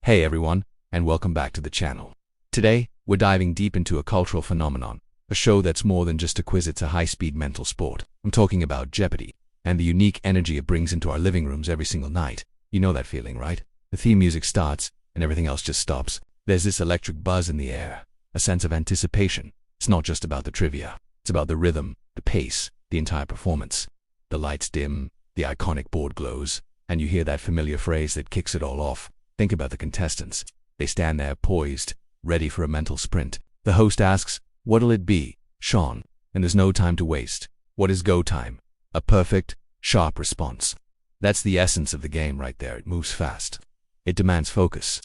Hey everyone, and welcome back to the channel. Today, we're diving deep into a cultural phenomenon, a show that's more than just a quiz, it's a high-speed mental sport. I'm talking about Jeopardy, and the unique energy it brings into our living rooms every single night. You know that feeling, right? The theme music starts, and everything else just stops. There's this electric buzz in the air, a sense of anticipation. It's not just about the trivia, it's about the rhythm, the pace, the entire performance. The lights dim, the iconic board glows, and you hear that familiar phrase that kicks it all off. Think about the contestants. They stand there poised, ready for a mental sprint. The host asks, "What'll it be, Sean?" And there's no time to waste. What is go time? A perfect, sharp response. That's the essence of the game right there. It moves fast. It demands focus.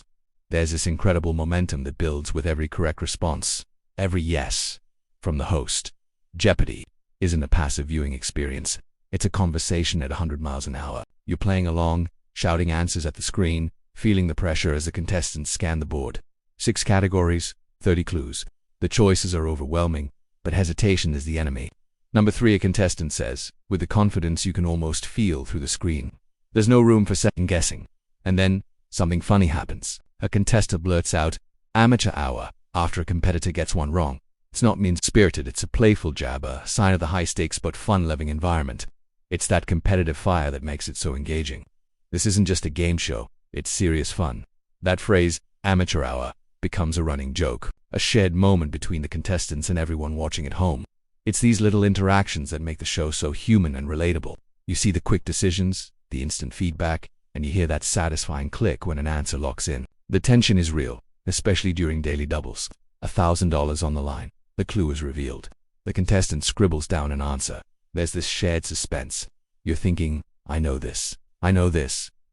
There's this incredible momentum that builds with every correct response, every yes from the host. Jeopardy isn't a passive viewing experience. It's a conversation at 100 miles an hour. You're playing along, shouting answers at the screen, feeling the pressure as the contestants scan the board. 6 categories, 30 clues. The choices are overwhelming, but hesitation is the enemy. Number 3, a contestant says, with the confidence you can almost feel through the screen. There's no room for second guessing. And then, something funny happens. A contestant blurts out, "Amateur hour," after a competitor gets one wrong. It's not mean-spirited, it's a playful jab, a sign of the high-stakes but fun-loving environment. It's that competitive fire that makes it so engaging. This isn't just a game show. It's serious fun. That phrase, amateur hour, becomes a running joke, a shared moment between the contestants and everyone watching at home. It's these little interactions that make the show so human and relatable. You see the quick decisions, the instant feedback, and you hear that satisfying click when an answer locks in. The tension is real, especially during daily doubles. $1,000 on the line. The clue is revealed. The contestant scribbles down an answer. There's this shared suspense. You're thinking, I know this,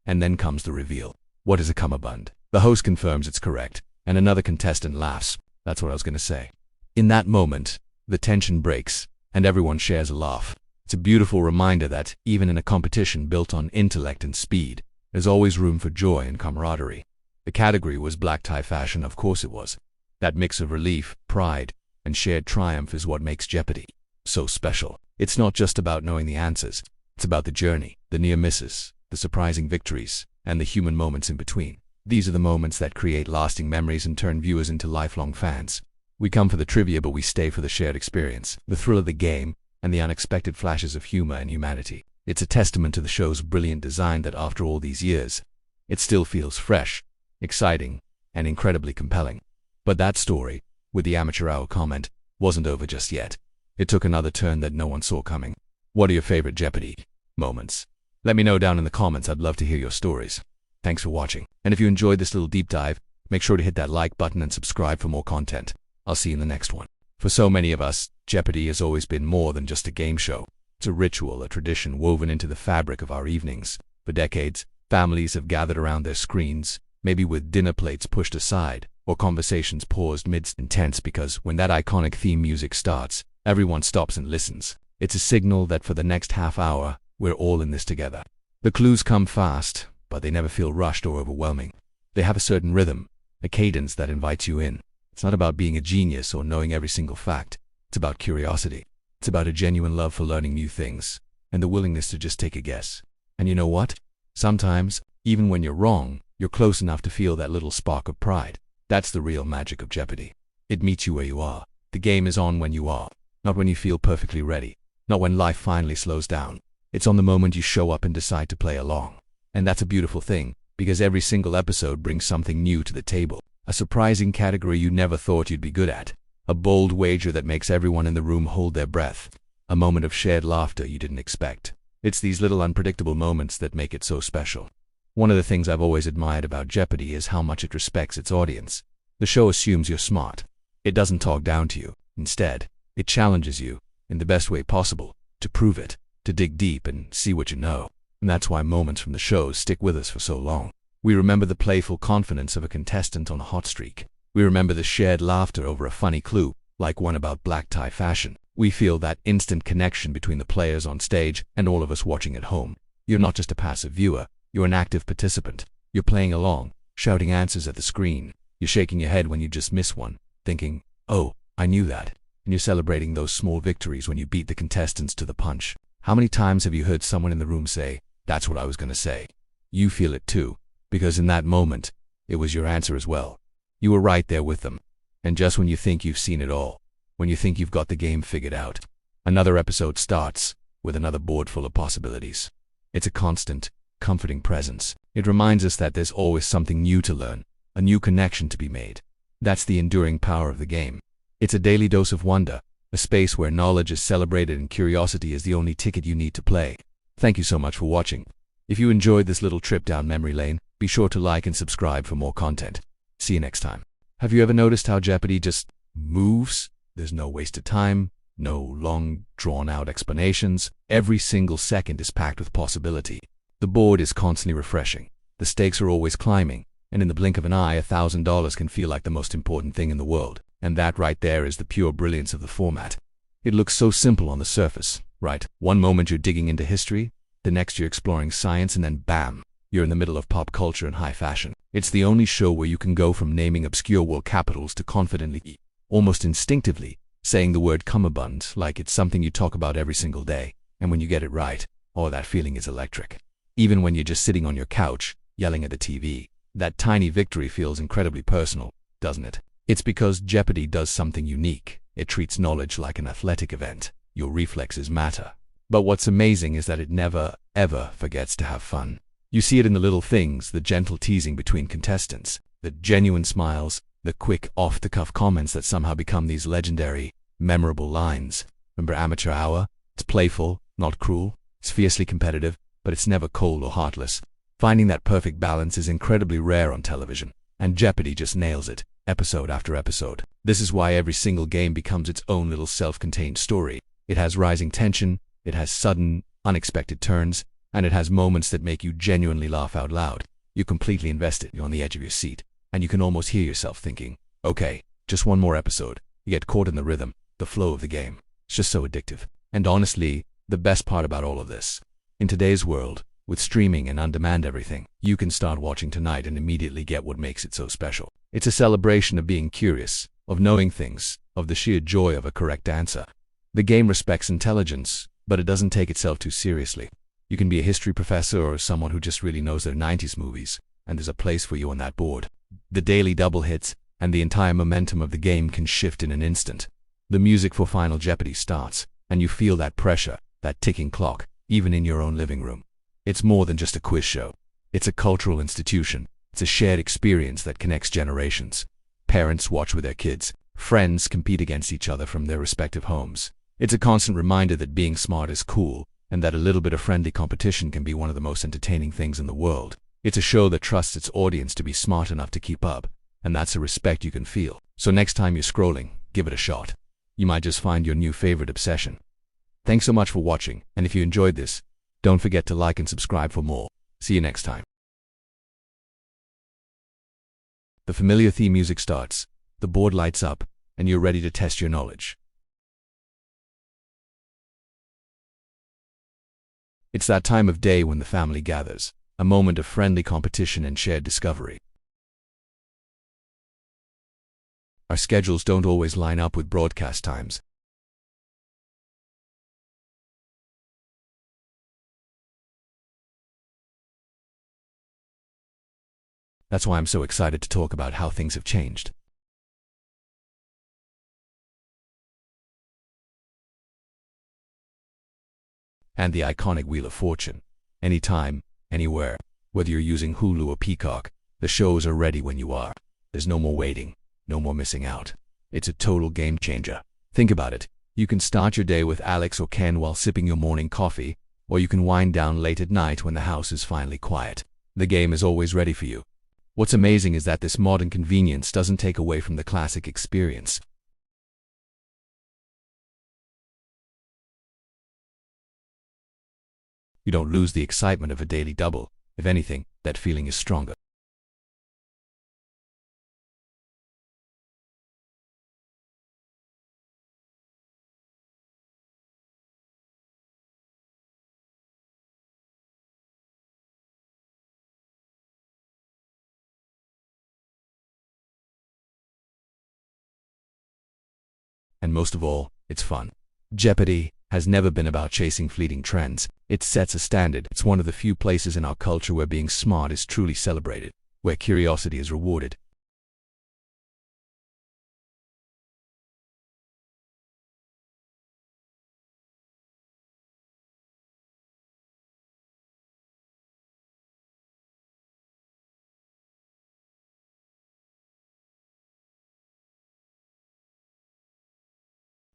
and then comes the reveal. What is a cummerbund? The host confirms it's correct, and another contestant laughs. That's what I was going to say. In that moment, the tension breaks, and everyone shares a laugh. It's a beautiful reminder that, even in a competition built on intellect and speed, there's always room for joy and camaraderie. The category was black tie fashion, of course it was. That mix of relief, pride, and shared triumph is what makes Jeopardy so special. It's not just about knowing the answers. It's about the journey, the near misses, the surprising victories, and the human moments in between. These are the moments that create lasting memories and turn viewers into lifelong fans. We come for the trivia, but we stay for the shared experience, the thrill of the game, and the unexpected flashes of humor and humanity. It's a testament to the show's brilliant design that after all these years, it still feels fresh, exciting, and incredibly compelling. But that story, with the amateur hour comment, wasn't over just yet. It took another turn that no one saw coming. What are your favorite Jeopardy moments? Let me know down in the comments. I'd love to hear your stories. Thanks for watching. And if you enjoyed this little deep dive, make sure to hit that like button and subscribe for more content. I'll see you in the next one. For so many of us, Jeopardy has always been more than just a game show. It's a ritual, a tradition woven into the fabric of our evenings. For decades, families have gathered around their screens, maybe with dinner plates pushed aside, or conversations paused mid-intense, because when that iconic theme music starts, everyone stops and listens. It's a signal that for the next half hour, we're all in this together. The clues come fast, but they never feel rushed or overwhelming. They have a certain rhythm, a cadence that invites you in. It's not about being a genius or knowing every single fact. It's about curiosity. It's about a genuine love for learning new things, and the willingness to just take a guess. And you know what? Sometimes, even when you're wrong, you're close enough to feel that little spark of pride. That's the real magic of Jeopardy. It meets you where you are. The game is on when you are, not when you feel perfectly ready, not when life finally slows down. It's on the moment you show up and decide to play along. And that's a beautiful thing, because every single episode brings something new to the table. A surprising category you never thought you'd be good at. A bold wager that makes everyone in the room hold their breath. A moment of shared laughter you didn't expect. It's these little unpredictable moments that make it so special. One of the things I've always admired about Jeopardy is how much it respects its audience. The show assumes you're smart. It doesn't talk down to you. Instead, it challenges you, in the best way possible, to prove it, to dig deep and see what you know. And that's why moments from the show stick with us for so long. We remember the playful confidence of a contestant on a hot streak. We remember the shared laughter over a funny clue, like one about black tie fashion. We feel that instant connection between the players on stage and all of us watching at home. You're not just a passive viewer, you're an active participant. You're playing along, shouting answers at the screen. You're shaking your head when you just miss one, thinking, "Oh, I knew that." And you're celebrating those small victories when you beat the contestants to the punch. How many times have you heard someone in the room say, "That's what I was going to say"? You feel it too, because in that moment, it was your answer as well. You were right there with them. And just when you think you've seen it all, when you think you've got the game figured out, another episode starts with another board full of possibilities. It's a constant, comforting presence. It reminds us that there's always something new to learn, a new connection to be made. That's the enduring power of the game. It's a daily dose of wonder, a space where knowledge is celebrated and curiosity is the only ticket you need to play. Thank you so much for watching. If you enjoyed this little trip down memory lane, be sure to like and subscribe for more content. See you next time. Have you ever noticed how Jeopardy just moves? There's no wasted time, no long, drawn-out explanations. Every single second is packed with possibility. The board is constantly refreshing. The stakes are always climbing, and in the blink of an eye, $1,000 can feel like the most important thing in the world. And that right there is the pure brilliance of the format. It looks so simple on the surface, right? One moment you're digging into history, the next you're exploring science, and then bam, you're in the middle of pop culture and high fashion. It's the only show where you can go from naming obscure world capitals to confidently, almost instinctively, saying the word cummerbund like it's something you talk about every single day. And when you get it right, oh, that feeling is electric. Even when you're just sitting on your couch, yelling at the TV, that tiny victory feels incredibly personal, doesn't it? It's because Jeopardy does something unique. It treats knowledge like an athletic event. Your reflexes matter. But what's amazing is that it never, ever forgets to have fun. You see it in the little things, the gentle teasing between contestants, the genuine smiles, the quick off-the-cuff comments that somehow become these legendary, memorable lines. Remember Amateur Hour? It's playful, not cruel. It's fiercely competitive, but it's never cold or heartless. Finding that perfect balance is incredibly rare on television, and Jeopardy just nails it, episode after episode. This is why every single game becomes its own little self-contained story. It has rising tension, it has sudden, unexpected turns, and it has moments that make you genuinely laugh out loud. You're completely invested, you're on the edge of your seat, and you can almost hear yourself thinking, okay, just one more episode. You get caught in the rhythm, the flow of the game. It's just so addictive. And honestly, the best part about all of this, in today's world, with streaming and on-demand everything, you can start watching tonight and immediately get what makes it so special. It's a celebration of being curious, of knowing things, of the sheer joy of a correct answer. The game respects intelligence, but it doesn't take itself too seriously. You can be a history professor or someone who just really knows their 90s movies, and there's a place for you on that board. The daily double hits, and the entire momentum of the game can shift in an instant. The music for Final Jeopardy starts, and you feel that pressure, that ticking clock, even in your own living room. It's more than just a quiz show. It's a cultural institution. It's a shared experience that connects generations. Parents watch with their kids. Friends compete against each other from their respective homes. It's a constant reminder that being smart is cool, and that a little bit of friendly competition can be one of the most entertaining things in the world. It's a show that trusts its audience to be smart enough to keep up, and that's a respect you can feel. So next time you're scrolling, give it a shot. You might just find your new favorite obsession. Thanks so much for watching, and if you enjoyed this, don't forget to like and subscribe for more. See you next time. The familiar theme music starts, the board lights up, and you're ready to test your knowledge. It's that time of day when the family gathers, a moment of friendly competition and shared discovery. Our schedules don't always line up with broadcast times. That's why I'm so excited to talk about how things have changed. And the iconic Wheel of Fortune. Anytime, anywhere, whether you're using Hulu or Peacock, the shows are ready when you are. There's no more waiting, no more missing out. It's a total game changer. Think about it. You can start your day with Alex or Ken while sipping your morning coffee, or you can wind down late at night when the house is finally quiet. The game is always ready for you. What's amazing is that this modern convenience doesn't take away from the classic experience. You don't lose the excitement of a daily double. If anything, that feeling is stronger. And most of all, it's fun. Jeopardy has never been about chasing fleeting trends. It sets a standard. It's one of the few places in our culture where being smart is truly celebrated. where curiosity is rewarded.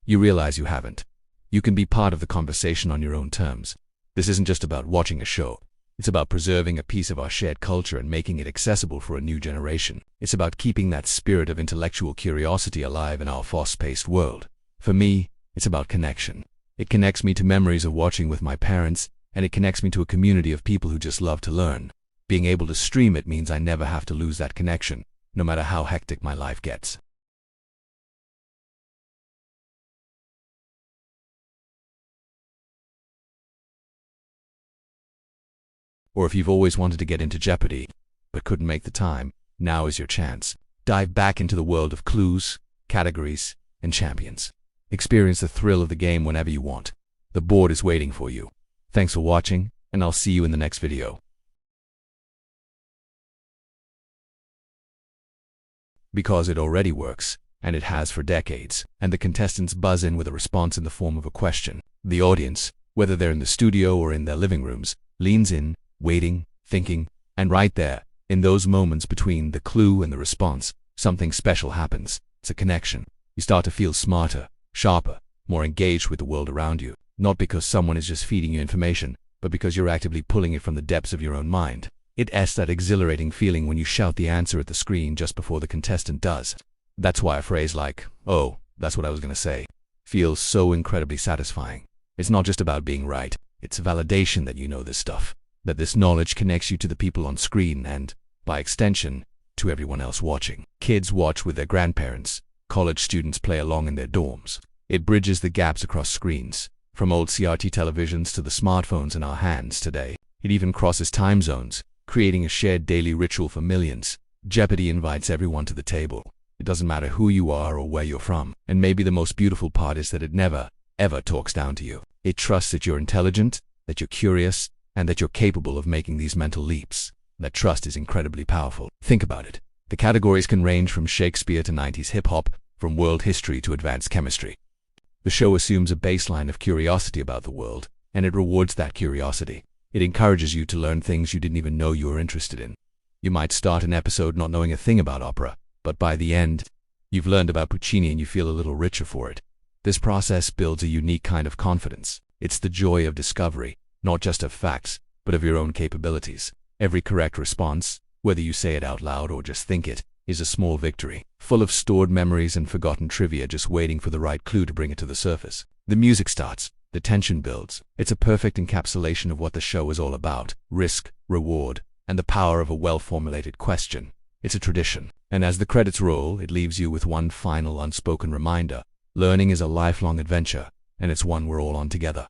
You realize you haven't. You can be part of the conversation on your own terms. This isn't just about watching a show. It's about preserving a piece of our shared culture and making it accessible for a new generation. It's about keeping that spirit of intellectual curiosity alive in our fast-paced world. For me, it's about connection. It connects me to memories of watching with my parents, and it connects me to a community of people who just love to learn. Being able to stream it means I never have to lose that connection, no matter how hectic my life gets. Or if you've always wanted to get into Jeopardy, but couldn't make the time, now is your chance. Dive back into the world of clues, categories, and champions. Experience the thrill of the game whenever you want. The board is waiting for you. Thanks for watching, and I'll see you in the next video. Because it already works, and it has for decades, and the contestants buzz in with a response in the form of a question. The audience, whether they're in the studio or in their living rooms, leans in, waiting, thinking, and right there, in those moments between the clue and the response, something special happens. It's a connection. You start to feel smarter, sharper, more engaged with the world around you, not because someone is just feeding you information, but because you're actively pulling it from the depths of your own mind. It's that exhilarating feeling when you shout the answer at the screen just before the contestant does. That's why a phrase like, "Oh, that's what I was going to say," feels so incredibly satisfying. It's not just about being right. It's validation that you know this stuff, that this knowledge connects you to the people on screen and, by extension, to everyone else watching. Kids watch with their grandparents. College students play along in their dorms. It bridges the gaps across screens, from old CRT televisions to the smartphones in our hands today. It even crosses time zones, creating a shared daily ritual for millions. Jeopardy invites everyone to the table. It doesn't matter who you are or where you're from. And maybe the most beautiful part is that it never, ever talks down to you. It trusts that you're intelligent, that you're curious, and that you're capable of making these mental leaps. That trust is incredibly powerful. Think about it. The categories can range from Shakespeare to 90s hip-hop, from world history to advanced chemistry. The show assumes a baseline of curiosity about the world, and it rewards that curiosity. It encourages you to learn things you didn't even know you were interested in. You might start an episode not knowing a thing about opera, but by the end, you've learned about Puccini and you feel a little richer for it. This process builds a unique kind of confidence. It's the joy of discovery, not just of facts, but of your own capabilities. Every correct response, whether you say it out loud or just think it, is a small victory, full of stored memories and forgotten trivia just waiting for the right clue to bring it to the surface. The music starts, the tension builds. It's a perfect encapsulation of what the show is all about: risk, reward, and the power of a well-formulated question. It's a tradition, and as the credits roll, it leaves you with one final unspoken reminder. Learning is a lifelong adventure, and it's one we're all on together.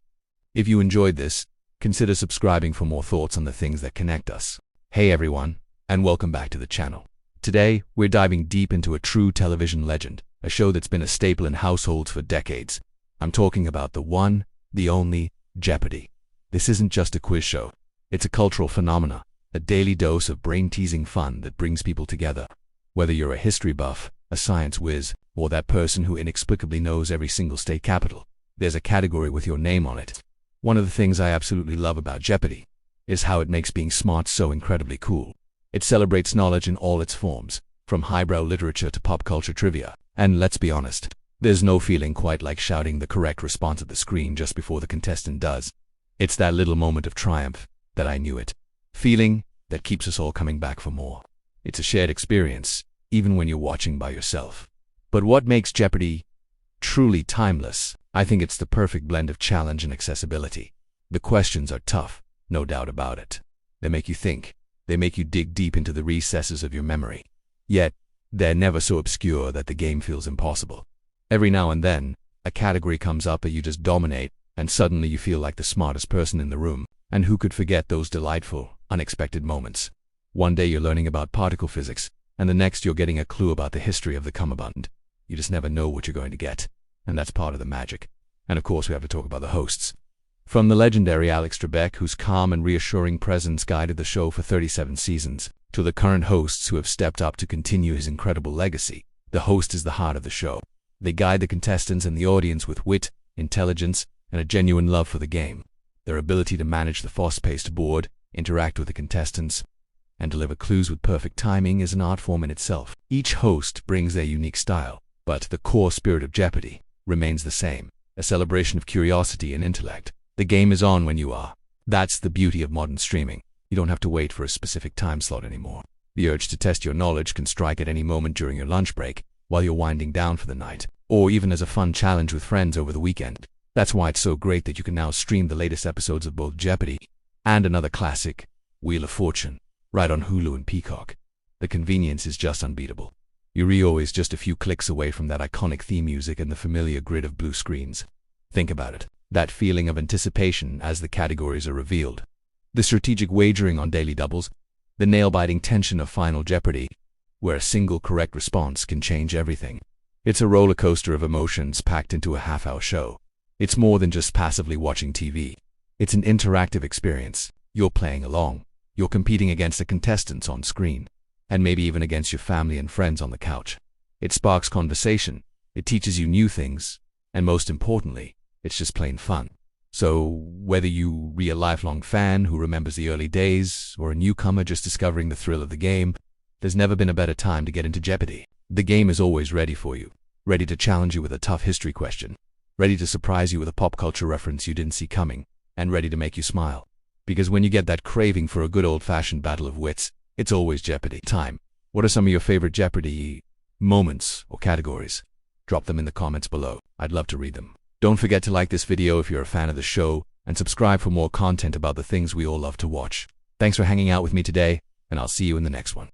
If you enjoyed this, consider subscribing for more thoughts on the things that connect us. Hey everyone, and welcome back to the channel. Today, we're diving deep into a true television legend, a show that's been a staple in households for decades. I'm talking about the one, the only, Jeopardy. This isn't just a quiz show. It's a cultural phenomenon, a daily dose of brain-teasing fun that brings people together. Whether you're a history buff, a science whiz, or that person who inexplicably knows every single state capital, there's a category with your name on it. One of the things I absolutely love about Jeopardy is how it makes being smart so incredibly cool. It celebrates knowledge in all its forms, from highbrow literature to pop culture trivia. And let's be honest, there's no feeling quite like shouting the correct response at the screen just before the contestant does. It's that little moment of triumph, that I knew it feeling, that keeps us all coming back for more. It's a shared experience, even when you're watching by yourself. But what makes Jeopardy truly timeless? I think it's the perfect blend of challenge and accessibility. The questions are tough, no doubt about it. They make you think. They make you dig deep into the recesses of your memory. Yet, they're never so obscure that the game feels impossible. Every now and then, a category comes up that you just dominate, and suddenly you feel like the smartest person in the room. And who could forget those delightful, unexpected moments? One day you're learning about particle physics, and the next you're getting a clue about the history of the cummerbund. You just never know what you're going to get. And that's part of the magic. And of course we have to talk about the hosts. From the legendary Alex Trebek, whose calm and reassuring presence guided the show for 37 seasons, to the current hosts who have stepped up to continue his incredible legacy. The host is the heart of the show. They guide the contestants and the audience with wit, intelligence, and a genuine love for the game. Their ability to manage the fast-paced board, interact with the contestants, and deliver clues with perfect timing is an art form in itself. Each host brings their unique style, but the core spirit of Jeopardy remains the same, a celebration of curiosity and intellect. The game is on when you are. That's the beauty of modern streaming. You don't have to wait for a specific time slot anymore. The urge to test your knowledge can strike at any moment during your lunch break, while you're winding down for the night, or even as a fun challenge with friends over the weekend. That's why it's so great that you can now stream the latest episodes of both Jeopardy and another classic, Wheel of Fortune, right on Hulu and Peacock. The convenience is just unbeatable. You're always just a few clicks away from that iconic theme music and the familiar grid of blue screens. Think about it, that feeling of anticipation as the categories are revealed. The strategic wagering on daily doubles, the nail-biting tension of Final Jeopardy, where a single correct response can change everything. It's a roller coaster of emotions packed into a half-hour show. It's more than just passively watching TV. It's an interactive experience. You're playing along. You're competing against the contestants on screen, and maybe even against your family and friends on the couch. It sparks conversation, it teaches you new things, and most importantly, it's just plain fun. So, whether you're a lifelong fan who remembers the early days, or a newcomer just discovering the thrill of the game, there's never been a better time to get into Jeopardy. The game is always ready for you, ready to challenge you with a tough history question, ready to surprise you with a pop culture reference you didn't see coming, and ready to make you smile. Because when you get that craving for a good old-fashioned battle of wits, it's always Jeopardy time. What are some of your favorite Jeopardy moments or categories? Drop them in the comments below. I'd love to read them. Don't forget to like this video if you're a fan of the show, and subscribe for more content about the things we all love to watch. Thanks for hanging out with me today, and I'll see you in the next one.